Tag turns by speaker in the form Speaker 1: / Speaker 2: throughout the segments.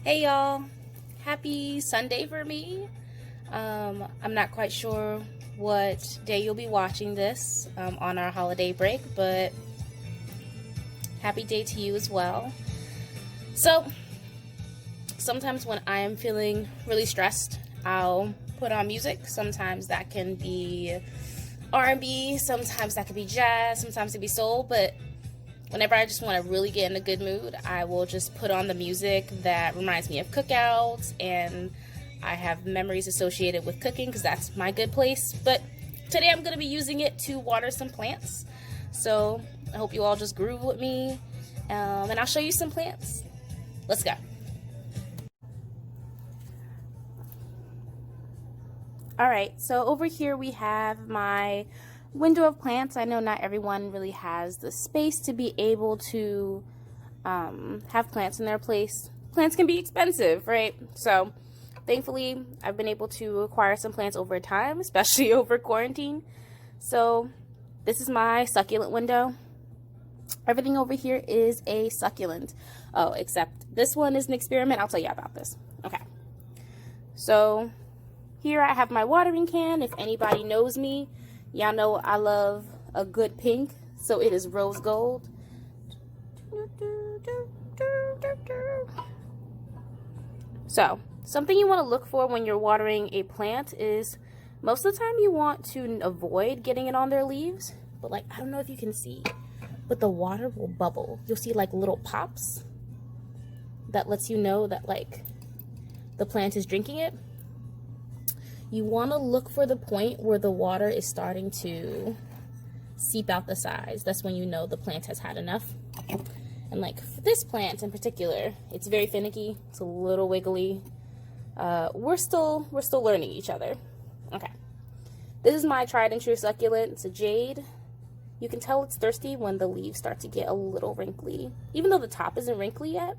Speaker 1: Hey y'all, happy Sunday for me. I'm not quite sure what day you'll be watching this on our holiday break, but happy day to you as well. So sometimes when I'm feeling really stressed, I'll put on music. Sometimes that can be R&B, sometimes that could be jazz, sometimes it be soul, but whenever I just want to really get in a good mood, I will just put on the music that reminds me of cookouts, and I have memories associated with cooking because that's my good place. But today I'm going to be using it to water some plants. So I hope you all just groove with me, and I'll show you some plants. Let's go. All right, so over here we have my window of plants. I know not everyone really has the space to be able to have plants in their place. Plants can be expensive, right? So thankfully I've been able to acquire some plants over time, especially over quarantine. So this is my succulent window. Everything over here is a succulent. Oh, except this one is an experiment. I'll tell you about this. Okay, so here I have my watering can. If anybody knows me, y'all know I love a good pink, so it is rose gold. So something you want to look for when you're watering a plant is most of the time you want to avoid getting it on their leaves, but like, I don't know if you can see, but the water will bubble. You'll see like little pops. That lets you know that like the plant is drinking it. You want to look for the point where the water is starting to seep out the sides. That's when you know the plant has had enough. And like for this plant in particular, it's very finicky. It's a little wiggly. We're still learning each other. Okay. This is my tried and true succulent. It's a jade. You can tell it's thirsty when the leaves start to get a little wrinkly. Even though the top isn't wrinkly yet.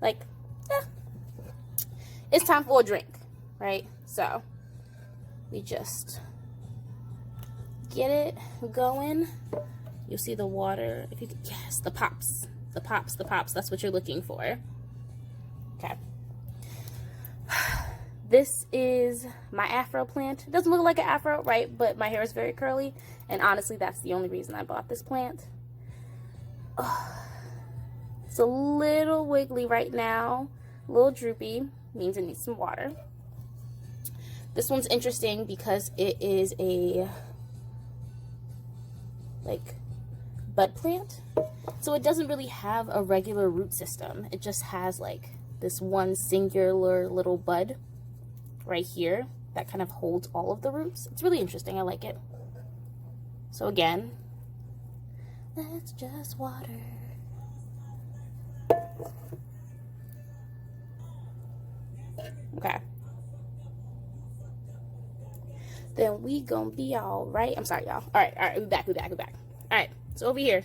Speaker 1: Like, it's time for a drink, right? So we just get it going. You'll see the water. If you could, yes, the pops. The pops, the pops. That's what you're looking for. Okay. This is my afro plant. It doesn't look like an afro, right? But my hair is very curly. And honestly, that's the only reason I bought this plant. It's a little wiggly right now. A little droopy. Means it needs some water. This one's interesting because it is a like bud plant. So it doesn't really have a regular root system. It just has like this one singular little bud right here that kind of holds all of the roots. It's really interesting. I like it. So again, let's just water. Okay. Then we gonna be all right. I'm sorry, y'all. All right, we're back. All right, so over here,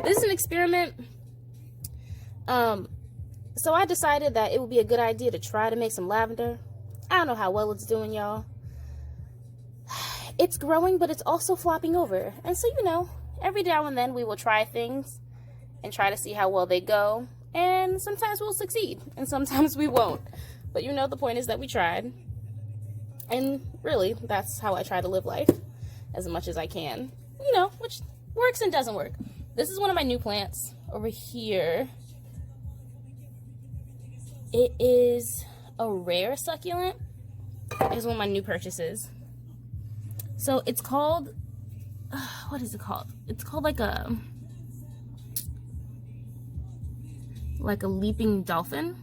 Speaker 1: this is an experiment. So I decided that it would be a good idea to try to make some lavender. I don't know how well it's doing, y'all. It's growing, but it's also flopping over. And so, you know, every now and then we will try things and try to see how well they go. And sometimes we'll succeed, and sometimes we won't. But you know, the point is that we tried. And really, that's how I try to live life as much as I can. You know, which works and doesn't work. This is one of my new plants over here. It is a rare succulent. It's one of my new purchases. So it's called, what is it called? It's called like a leaping dolphin.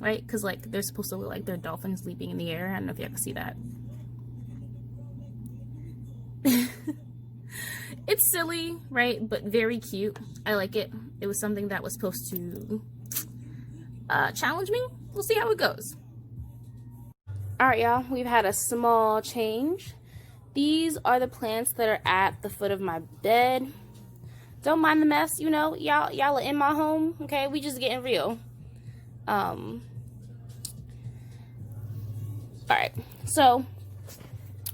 Speaker 1: Right? Because, like, they're supposed to look like they're dolphins leaping in the air. I don't know if you can see that. It's silly, right? But very cute. I like it. It was something that was supposed to challenge me. We'll see how it goes. Alright, y'all. We've had a small change. These are the plants that are at the foot of my bed. Don't mind the mess, you know. Y'all are in my home, okay? We just getting real. Alright, so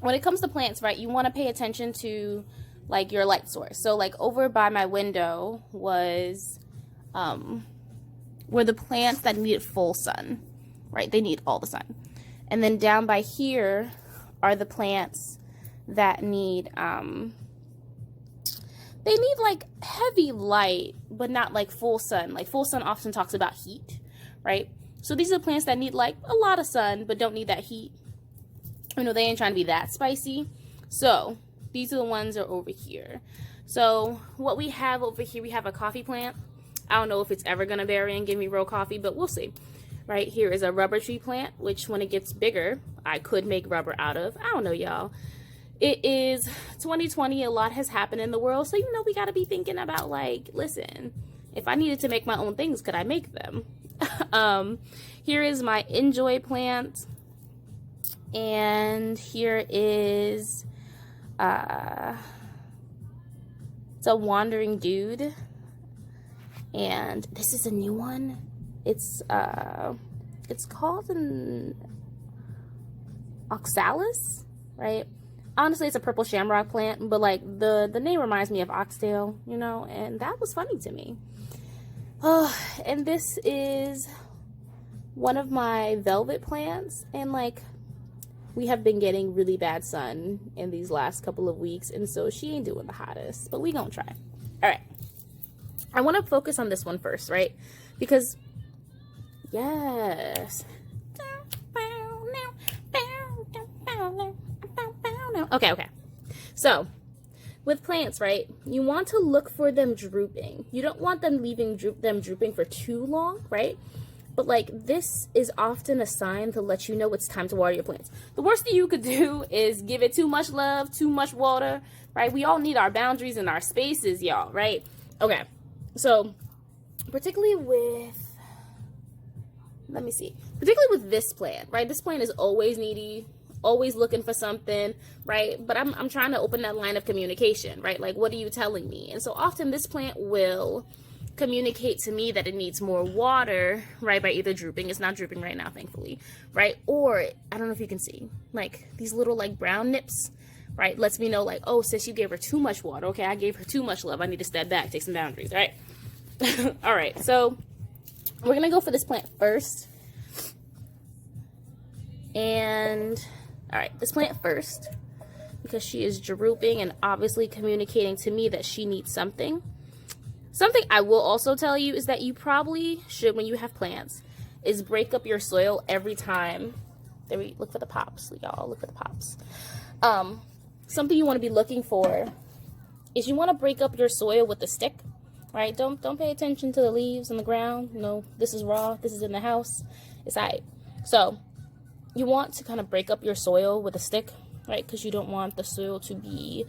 Speaker 1: when it comes to plants, right, you want to pay attention to like your light source. So like over by my window was were the plants that needed full sun. right? They need all the sun. And then down by here are the plants that need, they need like heavy light, but not like full sun. Like full sun often talks about heat, right? So these are plants that need like a lot of sun, but don't need that heat. You know, they ain't trying to be that spicy. So these are the ones that are over here. So what we have over here, we have a coffee plant. I don't know if it's ever going to berry and give me real coffee, but we'll see. Right here is a rubber tree plant, which when it gets bigger, I could make rubber out of. I don't know, y'all. It is 2020. A lot has happened in the world. So, you know, we got to be thinking about like, listen, if I needed to make my own things, could I make them? Here is my enjoy plant. And here is, it's a wandering dude. And this is a new one. It's called an oxalis, right? Honestly, it's a purple shamrock plant, but like the name reminds me of oxtail, you know, and that was funny to me. Oh, and this is one of my velvet plants, and like we have been getting really bad sun in these last couple of weeks, and so she ain't doing the hottest, but we gonna try. All right, I want to focus on this one first, right? Because yes. Okay. So, with plants, right, you want to look for them drooping. You don't want them leaving them drooping for too long, right? But, like, this is often a sign to let you know it's time to water your plants. The worst thing you could do is give it too much love, too much water, right? We all need our boundaries and our spaces, y'all, right? Okay. So, particularly with this plant, right? This plant is always needy, always looking for something, right? But I'm trying to open that line of communication, right? Like, what are you telling me? And so often this plant will communicate to me that it needs more water, right? By either drooping, it's not drooping right now, thankfully, right? Or, I don't know if you can see, like, these little, like, brown nips, right? Lets me know, like, oh, sis, you gave her too much water. Okay, I gave her too much love. I need to step back, take some boundaries, right? All right, so we're going to go for this plant first. And, all right, this plant first, because she is drooping and obviously communicating to me that she needs something. Something I will also tell you is that you probably should, when you have plants, is break up your soil every time. There we look for the pops, y'all. Look for the pops. Something you want to be looking for is you want to break up your soil with a stick, right? Don't pay attention to the leaves on the ground. No, this is raw. This is in the house. It's all right. So you want to kind of break up your soil with a stick, right? Because you don't want the soil to be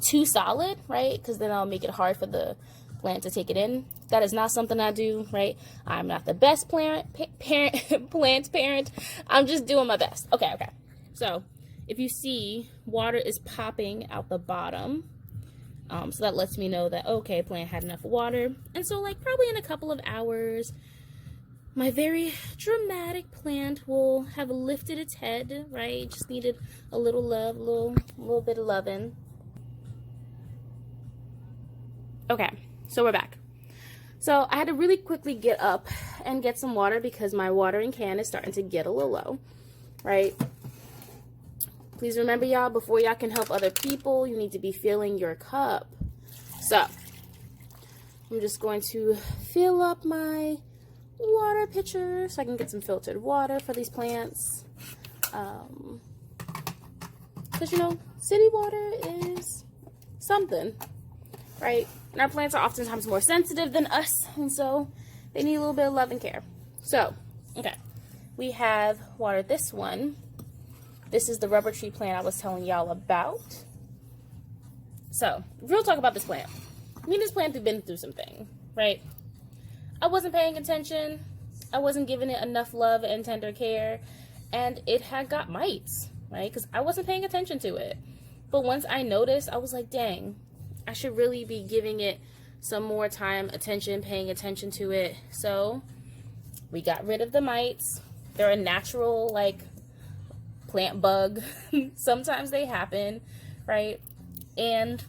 Speaker 1: too solid, right? Because then that'll make it hard for the plant to take it in. That is not something I do, right? I'm not the best plant parent. I'm just doing my best. Okay. So if you see water is popping out the bottom, so that lets me know that, okay, plant had enough water. And so like probably in a couple of hours, my very dramatic plant will have lifted its head, right? Just needed a little love, a little bit of loving. Okay, so we're back. So I had to really quickly get up and get some water because my watering can is starting to get a little low, right? Please remember, y'all, before y'all can help other people, you need to be filling your cup. So I'm just going to fill up my water pitcher so I can get some filtered water for these plants. Because, you know, city water is something, right? And our plants are oftentimes more sensitive than us, and so they need a little bit of love and care. So, okay, we have watered this one. This is the rubber tree plant I was telling y'all about. So, real talk about this plant. Me and this plant have been through something, right? I wasn't paying attention. I wasn't giving it enough love and tender care, and it had got mites, right? Because I wasn't paying attention to it. But once I noticed, I was like, dang, I should really be giving it some more time, attention, paying attention to it. So we got rid of the mites. They're a natural, like, plant bug. Sometimes they happen, right? And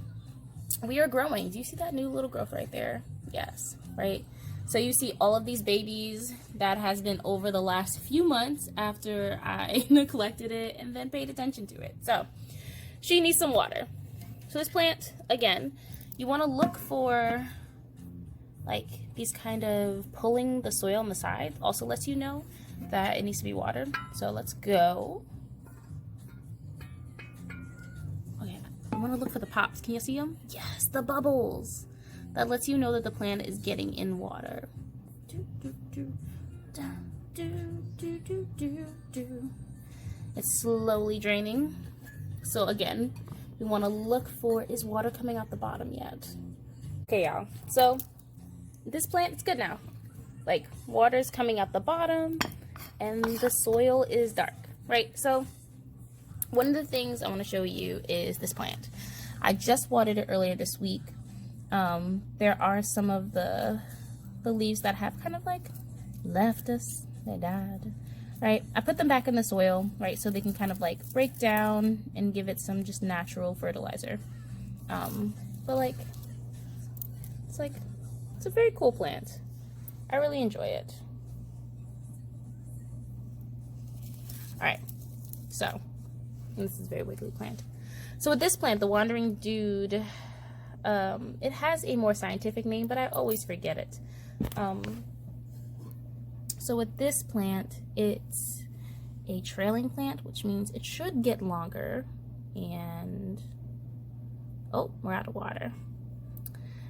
Speaker 1: we are growing. Do you see that new little growth right there? Yes, right? So you see all of these babies. That has been over the last few months after I neglected it and then paid attention to it. So she needs some water. So this plant, again, you want to look for like these kind of pulling the soil on the side. Also lets you know that it needs to be watered. So let's go. Okay, I want to look for the pops. Can you see them? Yes, the bubbles. That lets you know that the plant is getting in water. It's slowly draining. So again, we want to look for, is water coming out the bottom yet? Okay, y'all. So this plant is good now. Like, water's coming out the bottom and the soil is dark, right? So one of the things I want to show you is this plant. I just watered it earlier this week. There are some of the leaves that have kind of like left us, they died, right? I put them back in the soil, right, so they can kind of like break down and give it some just natural fertilizer. But like, it's a very cool plant. I really enjoy it. Alright, so, this is a very wiggly plant. So with this plant, the Wandering Dude, it has a more scientific name, but I always forget it. So with this plant, it's a trailing plant, which means it should get longer. And, oh, we're out of water.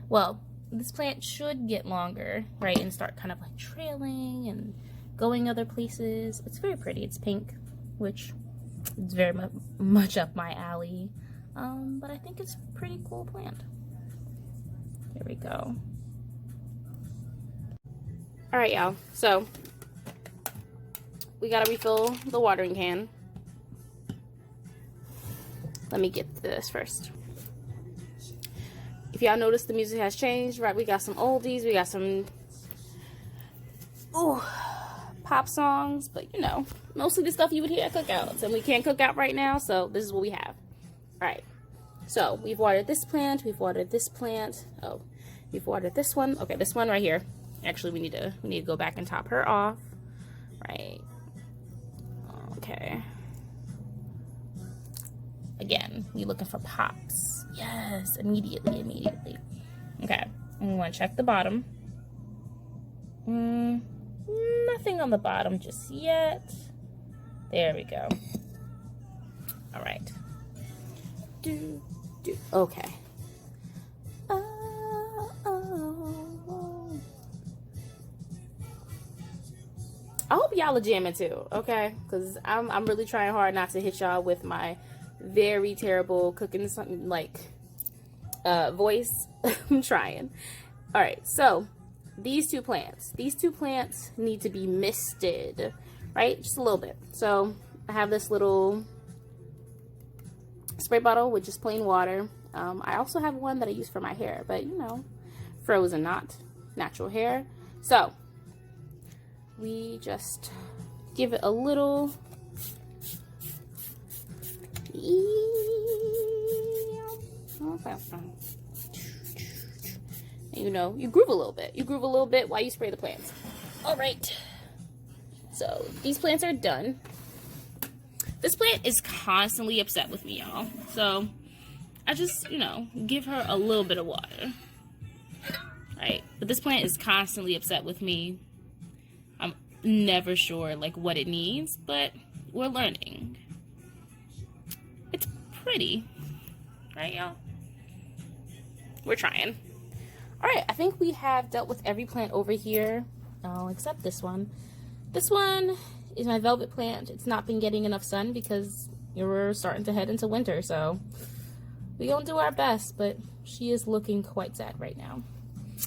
Speaker 1: Well, this plant should get longer, right, and start kind of like trailing and going other places. It's very pretty. It's pink, which is very much up my alley. But I think it's a pretty cool plant. Here we go. All right, y'all. So we gotta refill the watering can. Let me get to this first. If y'all notice, the music has changed, right? We got some oldies, we got some pop songs, but you know, mostly the stuff you would hear at cookouts, and we can't cook out right now, so this is what we have. All right. So we've watered this plant, we've watered this plant. Oh, we've watered this one. Okay, this one right here. Actually, we need to go back and top her off. Right. Okay. Again, we looking for pops. Yes, immediately. Okay, and we want to check the bottom. Nothing on the bottom just yet. There we go. All right. Okay. I hope y'all are jamming too, okay? Because I'm really trying hard not to hit y'all with my very terrible cooking something like voice. I'm trying. All right, so these two plants need to be misted, right? Just a little bit. So I have this little spray bottle with just plain water. I also have one that I use for my hair, but you know, frozen, not natural hair. So we just give it a little, you know, you groove a little bit. You groove a little bit while you spray the plants. All right. So these plants are done. This plant is constantly upset with me, y'all. So I just, you know, give her a little bit of water. Right? But this plant is constantly upset with me. I'm never sure, like, what it needs, but we're learning. It's pretty. Right, y'all? We're trying. Alright, I think we have dealt with every plant over here. Oh, except this one. This one is my velvet plant. It's not been getting enough sun because we're starting to head into winter, so we're gonna do our best, but she is looking quite sad right now.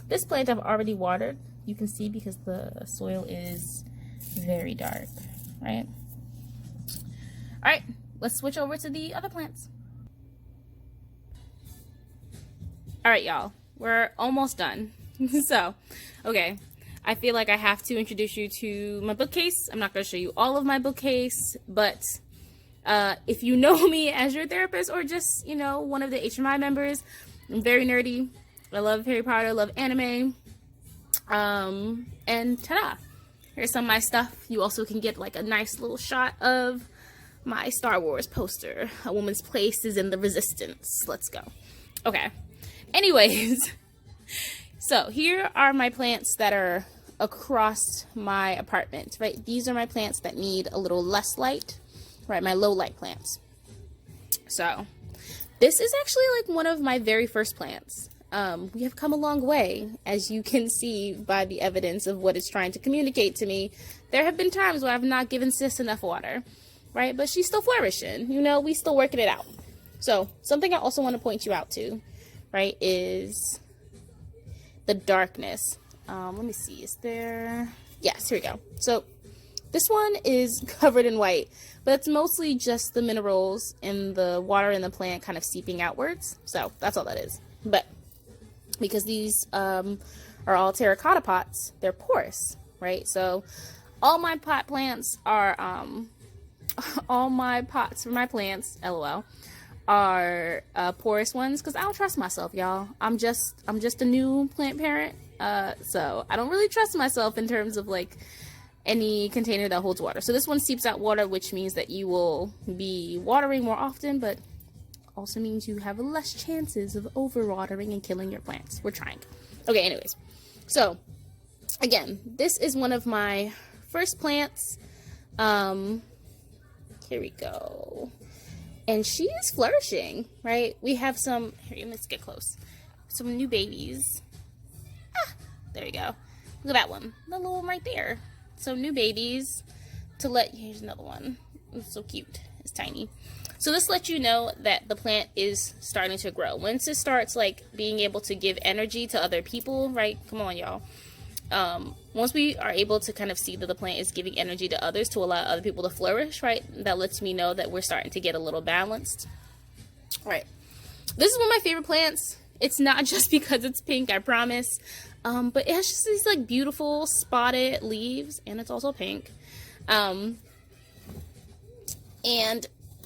Speaker 1: This plant I've already watered. You can see because the soil is very dark, right? Alright, let's switch over to the other plants. Alright, y'all. We're almost done. So, okay. I feel like I have to introduce you to my bookcase. I'm not going to show you all of my bookcase, but if you know me as your therapist or just, you know, one of the HMI members, I'm very nerdy. I love Harry Potter, I love anime. And ta-da! Here's some of my stuff. You also can get like a nice little shot of my Star Wars poster. A woman's place is in the resistance. Let's go. Okay. Anyways, so here are my plants that are across my apartment, right? These are my plants that need a little less light, right? My low light plants. So this is actually like one of my very first plants. We have come a long way, as you can see by the evidence of what it's trying to communicate to me. There have been times where I've not given sis enough water, right? But she's still flourishing. You know, we still working it out. So something I also want to point you out to, right, is the darkness. Let me see. Is there... Yes, here we go. So this one is covered in white, but it's mostly just the minerals in the water in the plant kind of seeping outwards. So that's all that is. But because these are all terracotta pots, they're porous, right? So all my pot plants are, all my pots for my plants, LOL, are porous ones, because I don't trust myself, y'all. I'm just a new plant parent, so I don't really trust myself in terms of like any container that holds water. So this one seeps out water, which means that you will be watering more often, but also means you have less chances of overwatering and killing your plants. We're trying. Okay, anyways. So, again, this is one of my first plants. Here we go. And she is flourishing, right? We have some, here, let's get close. Some new babies. Ah, there you go. Look at that one. The little one right there. So new babies here's another one. It's so cute. It's tiny. So this lets you know that the plant is starting to grow. Once it starts like being able to give energy to other people, right? Come on, y'all. Once we are able to kind of see that the plant is giving energy to others to allow other people to flourish, right? That lets me know that we're starting to get a little balanced. Right. This is one of my favorite plants. It's not just because it's pink, I promise. But it has just these like beautiful spotted leaves, and it's also pink. And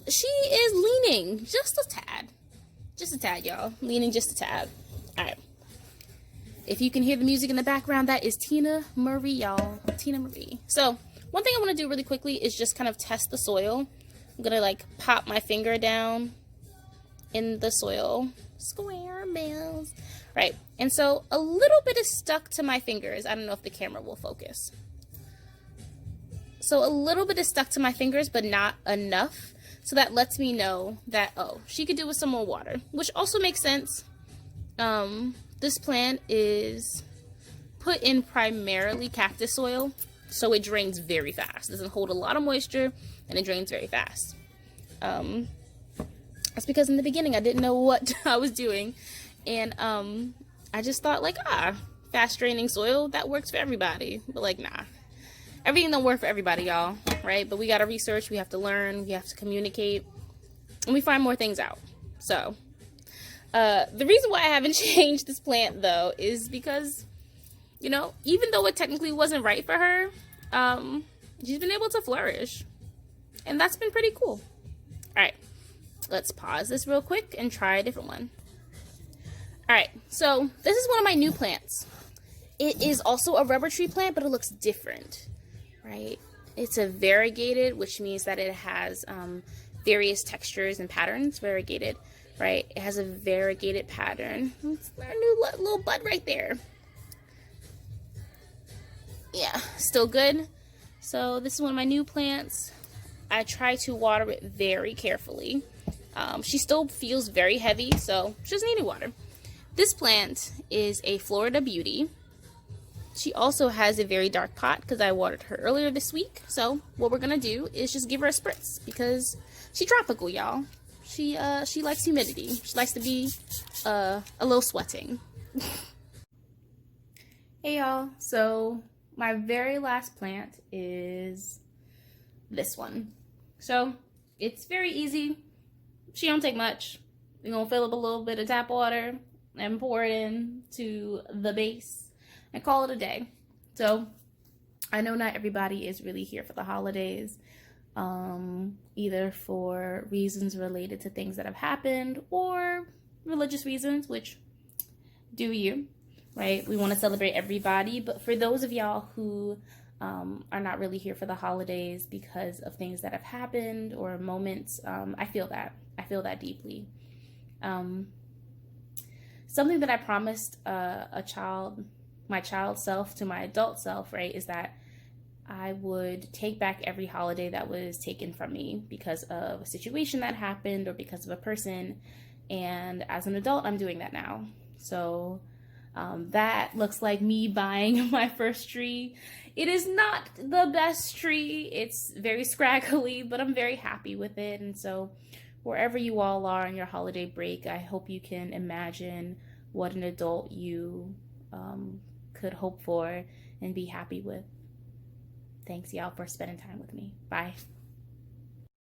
Speaker 1: she is leaning just a tad, y'all. Leaning just a tad. All right. If you can hear the music in the background, that is Tina Marie, y'all. Tina Marie. So one thing I want to do really quickly is just kind of test the soil. I'm gonna like pop my finger down in the soil. Square bells. Right. And so a little bit is stuck to my fingers. I don't know if the camera will focus. So a little bit is stuck to my fingers, but not enough. So that lets me know that, oh, she could do with some more water, which also makes sense. This plant is put in primarily cactus soil, so it drains very fast. It doesn't hold a lot of moisture, and it drains very fast. That's because in the beginning I didn't know what I was doing, and I just thought like, fast draining soil, that works for everybody. But like, nah. Everything don't work for everybody, y'all, right? But we gotta research, we have to learn, we have to communicate, and we find more things out. So, the reason why I haven't changed this plant, though, is because, you know, even though it technically wasn't right for her, she's been able to flourish. And that's been pretty cool. Alright, let's pause this real quick and try a different one. Alright, so this is one of my new plants. It is also a rubber tree plant, but it looks different. Right? It's a variegated, which means that it has various textures and patterns. Variegated, right? It has a variegated pattern. It's our new little bud right there. Yeah, still good. So this is one of my new plants. I try to water it very carefully. She still feels very heavy, so she doesn't need any water. This plant is a Florida Beauty. She also has a very dark pot because I watered her earlier this week. So what we're gonna do is just give her a spritz because she's tropical, y'all. She likes humidity. She likes to be a little sweating. Hey y'all. So my very last plant is this one. So it's very easy. She don't take much. We're gonna fill up a little bit of tap water and pour it in to the base and call it a day. So I know not everybody is really here for the holidays, either for reasons related to things that have happened or religious reasons, which do you, right? We want to celebrate everybody, but for those of y'all who are not really here for the holidays because of things that have happened or moments, I feel that. I feel that deeply. Something that I promised my child self to my adult self, right, is that I would take back every holiday that was taken from me because of a situation that happened or because of a person. And as an adult, I'm doing that now. So that looks like me buying my first tree. It is not the best tree. It's very scraggly, but I'm very happy with it. And so wherever you all are on your holiday break, I hope you can imagine what an adult you could hope for and be happy with. Thanks, y'all, for spending time with me. Bye.